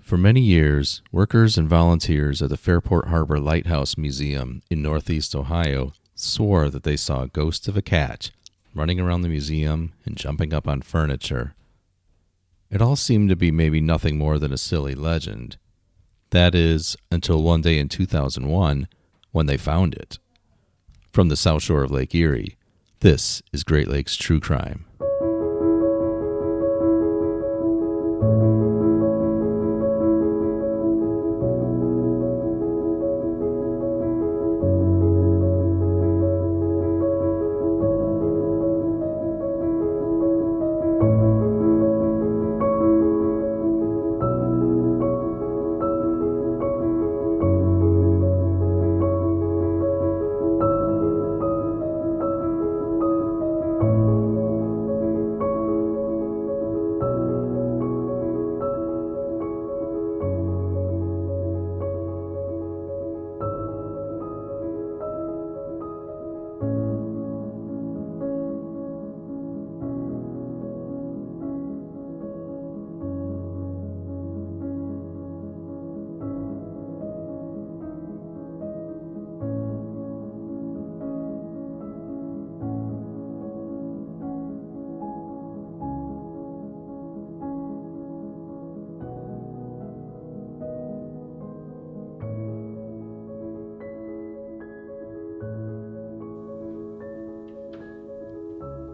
For many years, workers and volunteers at the Fairport Harbor Lighthouse Museum in Northeast Ohio swore that they saw a ghost of a cat running around the museum and jumping up on furniture. It all seemed to be maybe nothing more than a silly legend. That is, until one day in 2001, when they found it. From the south shore of Lake Erie, this is Great Lakes True Crime.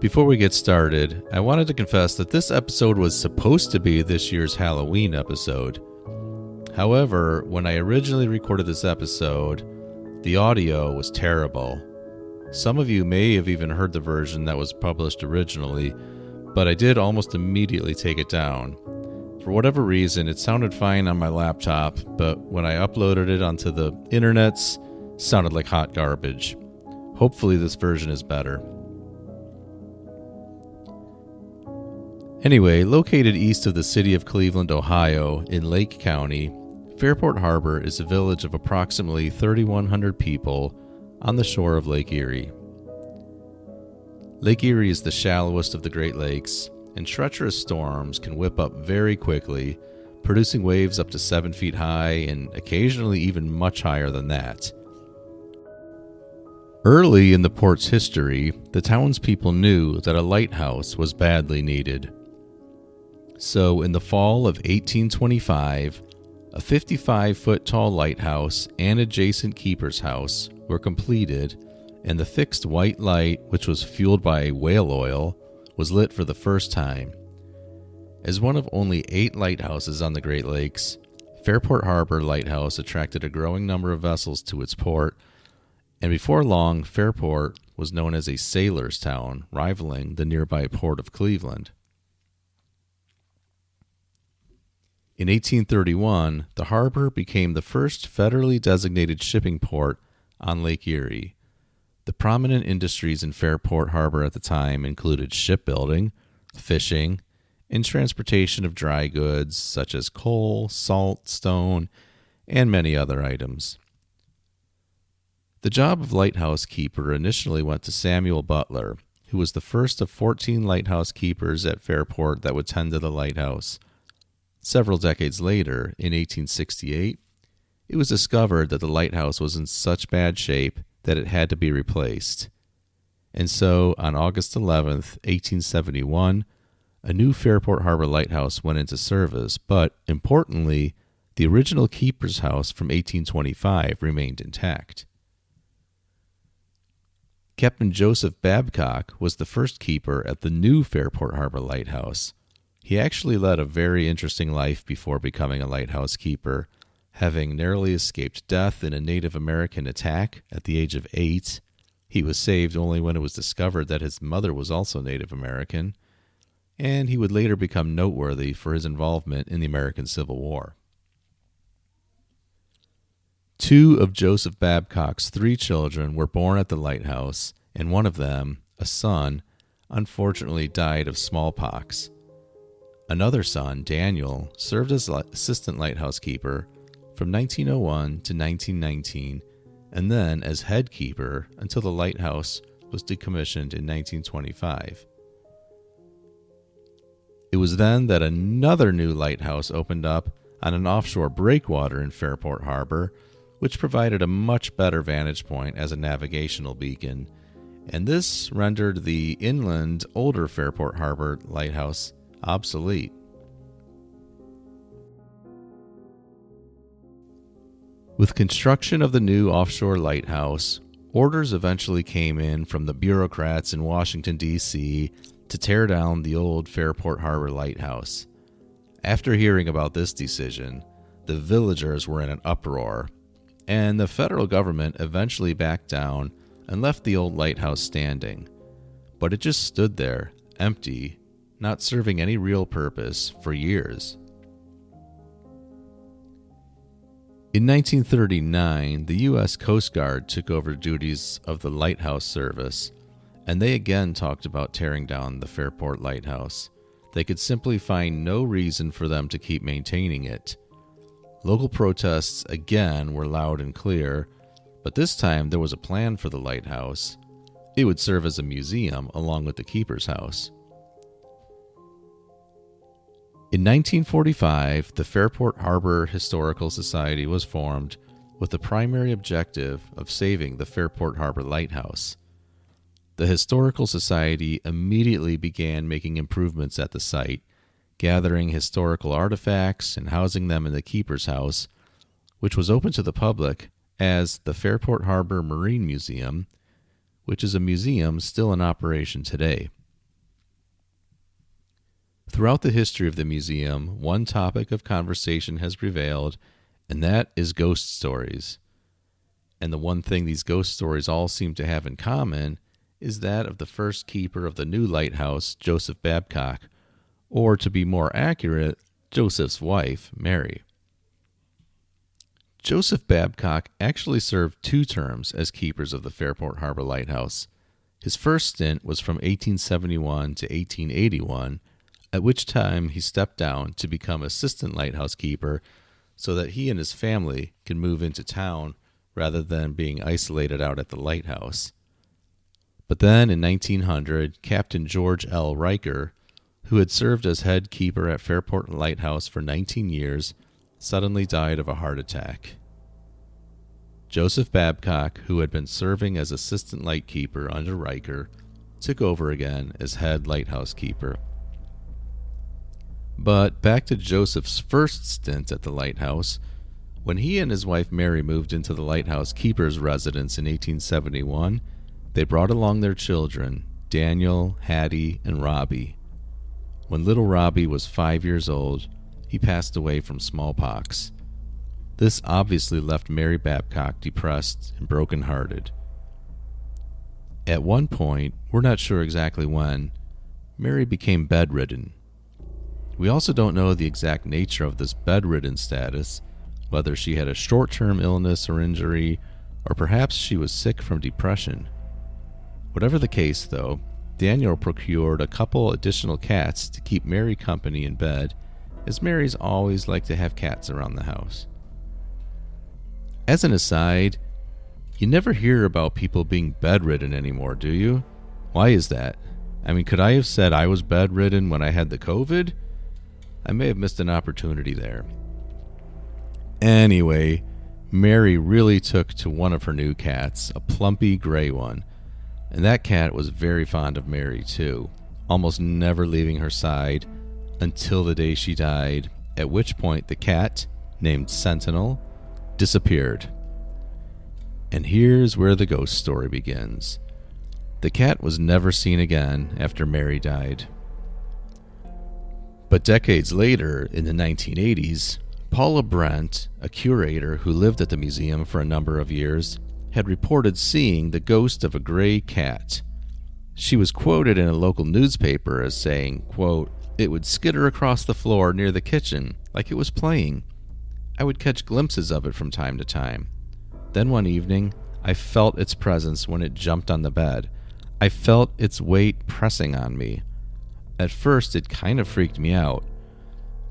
Before we get started, I wanted to confess that this episode was supposed to be this year's Halloween episode. However, when I originally recorded this episode, the audio was terrible. Some of you may have even heard the version that was published originally, but I did almost immediately take it down. For whatever reason, it sounded fine on my laptop, but when I uploaded it onto the internets, it sounded like hot garbage. Hopefully this version is better. Anyway, located east of the city of Cleveland, Ohio, in Lake County, Fairport Harbor is a village of approximately 3,100 people on the shore of Lake Erie. Lake Erie is the shallowest of the Great Lakes, and treacherous storms can whip up very quickly, producing waves up to 7 feet high and occasionally even much higher than that. Early in the port's history, the townspeople knew that a lighthouse was badly needed. So in the fall of 1825, a 55-foot tall lighthouse and adjacent keeper's house were completed, and the fixed white light, which was fueled by whale oil, was lit for the first time. As one of only 8 lighthouses on the Great Lakes, Fairport Harbor Lighthouse attracted a growing number of vessels to its port, and before long, Fairport was known as a sailor's town, rivaling the nearby port of Cleveland. In 1831, the harbor became the first federally designated shipping port on Lake Erie. The prominent industries in Fairport Harbor at the time included shipbuilding, fishing, and transportation of dry goods such as coal, salt, stone, and many other items. The job of lighthouse keeper initially went to Samuel Butler, who was the first of 14 lighthouse keepers at Fairport that would tend to the lighthouse. Several decades later, in 1868, it was discovered that the lighthouse was in such bad shape that it had to be replaced. And so, on August 11, 1871, a new Fairport Harbor lighthouse went into service, but, importantly, the original keeper's house from 1825 remained intact. Captain Joseph Babcock was the first keeper at the new Fairport Harbor lighthouse. He actually led a very interesting life before becoming a lighthouse keeper, having narrowly escaped death in a Native American attack at the age of 8. He was saved only when it was discovered that his mother was also Native American, and he would later become noteworthy for his involvement in the American Civil War. 2 of Joseph Babcock's 3 children were born at the lighthouse, and one of them, a son, unfortunately died of smallpox. Another son, Daniel, served as assistant lighthouse keeper from 1901 to 1919, and then as head keeper until the lighthouse was decommissioned in 1925. It was then that another new lighthouse opened up on an offshore breakwater in Fairport Harbor, which provided a much better vantage point as a navigational beacon, and this rendered the inland, older Fairport Harbor lighthouse obsolete. With construction of the new offshore lighthouse, orders eventually came in from the bureaucrats in Washington, D.C. to tear down the old Fairport Harbor lighthouse. After hearing about this decision, the villagers were in an uproar, and the federal government eventually backed down and left the old lighthouse standing. But it just stood there, empty, not serving any real purpose for years. In 1939, the U.S. Coast Guard took over duties of the lighthouse service, and they again talked about tearing down the Fairport Lighthouse. They could simply find no reason for them to keep maintaining it. Local protests again were loud and clear, but this time there was a plan for the lighthouse. It would serve as a museum along with the keeper's house. In 1945, the Fairport Harbor Historical Society was formed with the primary objective of saving the Fairport Harbor Lighthouse. The Historical Society immediately began making improvements at the site, gathering historical artifacts and housing them in the keeper's house, which was open to the public as the Fairport Harbor Marine Museum, which is a museum still in operation today. Throughout the history of the museum, one topic of conversation has prevailed, and that is ghost stories. And the one thing these ghost stories all seem to have in common is that of the first keeper of the new lighthouse, Joseph Babcock, or to be more accurate, Joseph's wife, Mary. Joseph Babcock actually served 2 terms as keepers of the Fairport Harbor Lighthouse. His first stint was from 1871 to 1881, at which time he stepped down to become assistant lighthouse keeper so that he and his family could move into town rather than being isolated out at the lighthouse. But then in 1900, Captain George L. Riker, who had served as head keeper at Fairport Lighthouse for 19 years, suddenly died of a heart attack. Joseph Babcock, who had been serving as assistant lightkeeper under Riker, took over again as head lighthouse keeper. But back to Joseph's first stint at the lighthouse. When he and his wife Mary moved into the lighthouse keeper's residence in 1871, they brought along their children, Daniel, Hattie, and Robbie. When little Robbie was 5 years old, he passed away from smallpox. This obviously left Mary Babcock depressed and brokenhearted. At one point, we're not sure exactly when, Mary became bedridden. We also don't know the exact nature of this bedridden status, whether she had a short-term illness or injury, or perhaps she was sick from depression. Whatever the case, though, Daniel procured a couple additional cats to keep Mary company in bed, as Mary's always liked to have cats around the house. As an aside, you never hear about people being bedridden anymore, do you? Why is that? I mean, could I have said I was bedridden when I had the COVID? I may have missed an opportunity there. Anyway, Mary really took to one of her new cats, a plumpy gray one. And that cat was very fond of Mary too, almost never leaving her side until the day she died, at which point the cat, named Sentinel, disappeared. And here's where the ghost story begins. The cat was never seen again after Mary died. But decades later, in the 1980s, Paula Brent, a curator who lived at the museum for a number of years, had reported seeing the ghost of a gray cat. She was quoted in a local newspaper as saying, quote, "It would skitter across the floor near the kitchen like it was playing. I would catch glimpses of it from time to time. Then one evening, I felt its presence when it jumped on the bed. I felt its weight pressing on me. At first, it kind of freaked me out.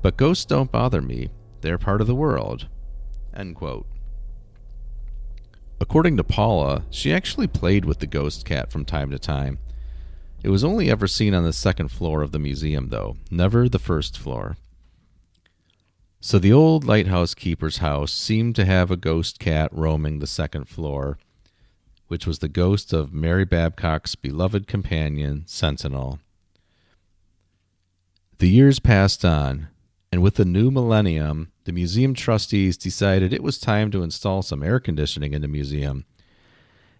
But ghosts don't bother me. They're part of the world." End quote. According to Paula, she actually played with the ghost cat from time to time. It was only ever seen on the second floor of the museum, though, never the first floor. So the old lighthouse keeper's house seemed to have a ghost cat roaming the second floor, which was the ghost of Mary Babcock's beloved companion, Sentinel. The years passed on, and with the new millennium, the museum trustees decided it was time to install some air conditioning in the museum.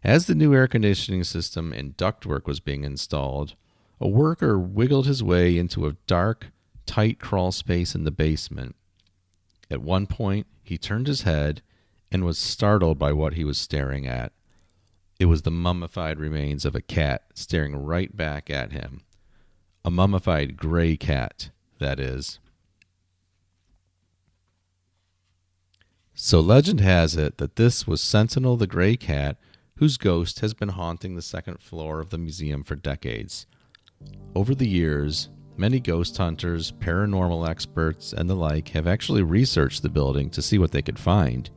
As the new air conditioning system and ductwork was being installed, a worker wiggled his way into a dark, tight crawl space in the basement. At one point, he turned his head and was startled by what he was staring at. It was the mummified remains of a cat staring right back at him. A mummified gray cat, that is. So legend has it that this was Sentinel the gray cat, whose ghost has been haunting the second floor of the museum for decades. Over the years, many ghost hunters, paranormal experts, and the like have actually researched the building to see what they could find.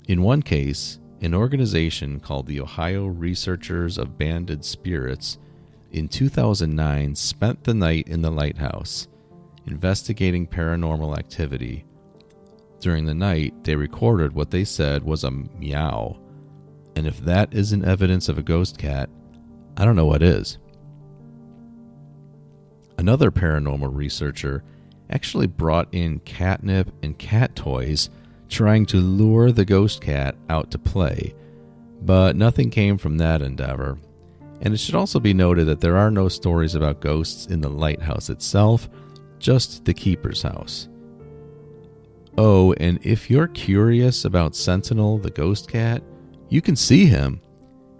In one case, an organization called the Ohio Researchers of Banded Spirits in 2009 spent the night in the lighthouse, investigating paranormal activity. During the night, they recorded what they said was a meow, and if that isn't evidence of a ghost cat, I don't know what is. Another paranormal researcher actually brought in catnip and cat toys, trying to lure the ghost cat out to play, but nothing came from that endeavor. And it should also be noted that there are no stories about ghosts in the lighthouse itself, just the keeper's house. Oh, and if you're curious about Sentinel the ghost cat, you can see him.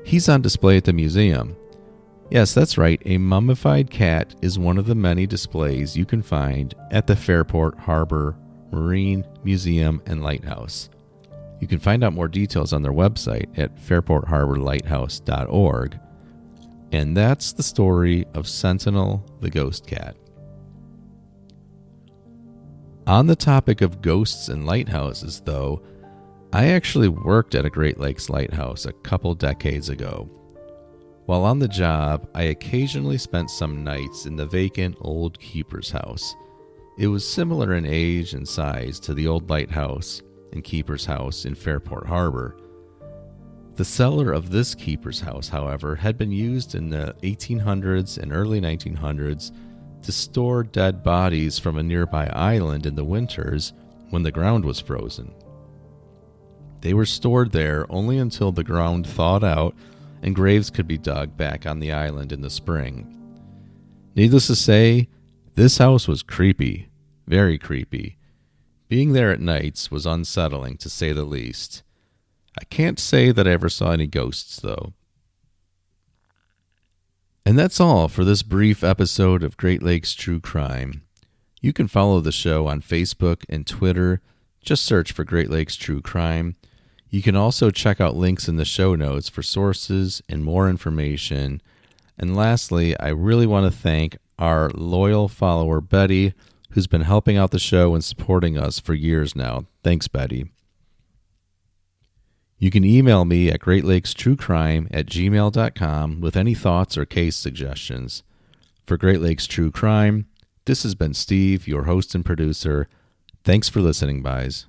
He's on display at the museum. Yes, that's right, a mummified cat is one of the many displays you can find at the Fairport Harbor Marine Museum and Lighthouse. You can find out more details on their website at fairportharborlighthouse.org. And that's the story of Sentinel the ghost cat. On the topic of ghosts and lighthouses, though, I actually worked at a Great Lakes lighthouse a couple decades ago. While on the job, I occasionally spent some nights in the vacant old keeper's house. It was similar in age and size to the old lighthouse and keeper's house in Fairport Harbor. The cellar of this keeper's house, however, had been used in the 1800s and early 1900s to store dead bodies from a nearby island in the winters when the ground was frozen. They were stored there only until the ground thawed out and graves could be dug back on the island in the spring. Needless to say, this house was creepy, very creepy. Being there at nights was unsettling, to say the least. I can't say that I ever saw any ghosts, though. And that's all for this brief episode of Great Lakes True Crime. You can follow the show on Facebook and Twitter. Just search for Great Lakes True Crime. You can also check out links in the show notes for sources and more information. And lastly, I really want to thank our loyal follower, Betty, who's been helping out the show and supporting us for years now. Thanks, Betty. You can email me at greatlakestruecrime@gmail.com with any thoughts or case suggestions. For Great Lakes True Crime, this has been Steve, your host and producer. Thanks for listening, guys.